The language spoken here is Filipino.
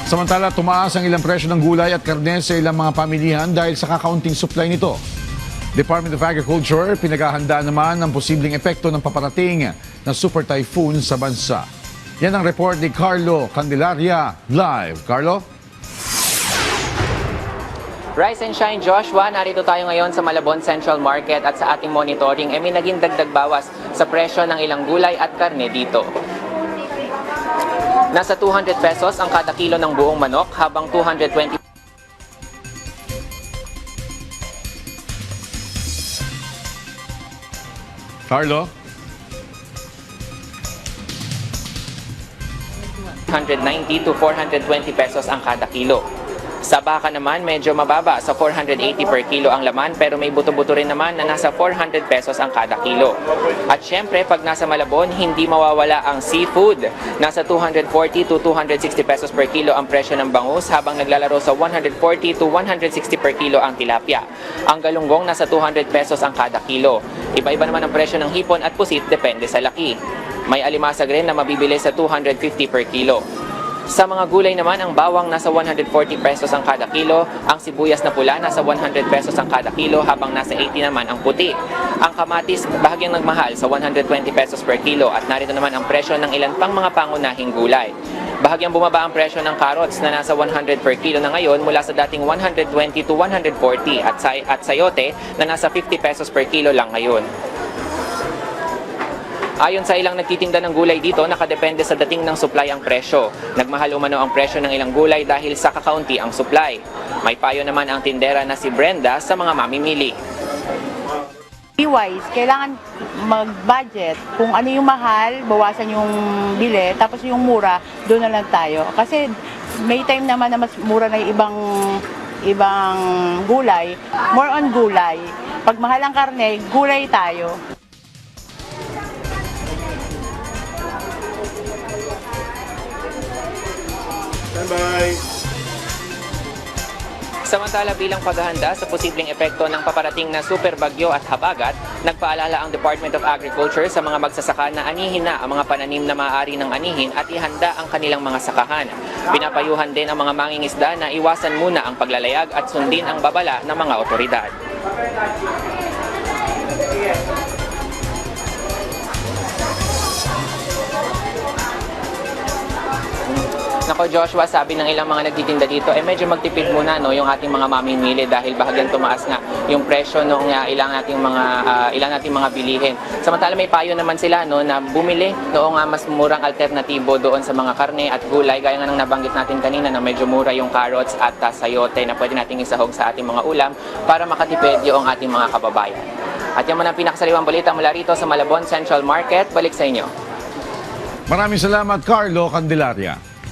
Samantala, tumaas ang ilang presyo ng gulay at karne sa ilang mga pamilihan dahil sa kakaunting supply nito. Department of Agriculture, pinaghahanda naman ang posibleng epekto ng paparating na super typhoon sa bansa. Yan ang report ni Carlo Candelaria live. Carlo? Rise and shine, Joshua. Narito tayo ngayon sa Malabon Central Market at sa ating monitoring may naging dagdag bawas sa presyo ng ilang gulay at karne dito. Nasa 200 pesos ang kada kilo ng buong manok habang 220 Carlo? 190 to 420 pesos ang kada kilo. Sa baka naman, medyo mababa sa 480 per kilo ang laman pero may buto-buto rin naman na nasa 400 pesos ang kada kilo. At syempre, pag nasa Malabon, hindi mawawala ang seafood. Nasa 240 to 260 pesos per kilo ang presyo ng bangus habang naglalaro sa 140 to 160 per kilo ang tilapia. Ang galunggong nasa 200 pesos ang kada kilo. Iba-iba naman ang presyo ng hipon at pusit depende sa laki. May alimasag rin na mabibili sa 250 per kilo. Sa mga gulay naman, ang bawang nasa 140 pesos ang kada kilo, ang sibuyas na pula nasa 100 pesos ang kada kilo habang nasa 80 naman ang puti. Ang kamatis bahagyang nagmahal sa 120 pesos per kilo at narito naman ang presyo ng ilan pang mga pangunahing gulay. Bahagyang bumaba ang presyo ng carrots na nasa 100 per kilo na ngayon mula sa dating 120 to 140 at sayote na nasa 50 pesos per kilo lang ngayon. Ayon sa ilang nagtitinda ng gulay dito, nakadepende sa dating ng supply ang presyo. Nagmahal umano ang presyo ng ilang gulay dahil sa kakaunti ang supply. May payo naman ang tindera na si Brenda sa mga mamimili. Wise, kailangan mag-budget. Kung ano yung mahal, bawasan yung bili. Tapos yung mura, doon na lang tayo. Kasi may time naman na mas mura na yung ibang gulay. More on gulay. Pag mahal ang karne, gulay tayo. Bye. Samantala bilang paghahanda sa posibleng epekto ng paparating na super bagyo at habagat, nagpaalala ang Department of Agriculture sa mga magsasaka na anihin na ang mga pananim na maaari ng anihin at ihanda ang kanilang mga sakahan. Pinapayuhan din ang mga mangingisda na iwasan muna ang paglalayag at sundin ang babala ng mga otoridad. Nako Joshua, sabi ng ilang mga nagtitinda dito, medyo magtipid muna yung ating mga mamimili dahil bahagyang tumaas nga yung presyo ng ilang nating mga bilihin. Samantala may payo naman sila na bumili noong mas murang alternatibo doon sa mga karne at gulay gaya nga ng nabanggit natin kanina na medyo mura yung carrots at sayote na pwede nating isahog sa ating mga ulam para makatipid yung ating mga kababayan. At yan muna ang pinakasariwang balita mula rito sa Malabon Central Market. Balik sa inyo. Maraming salamat, Carlo Candelaria.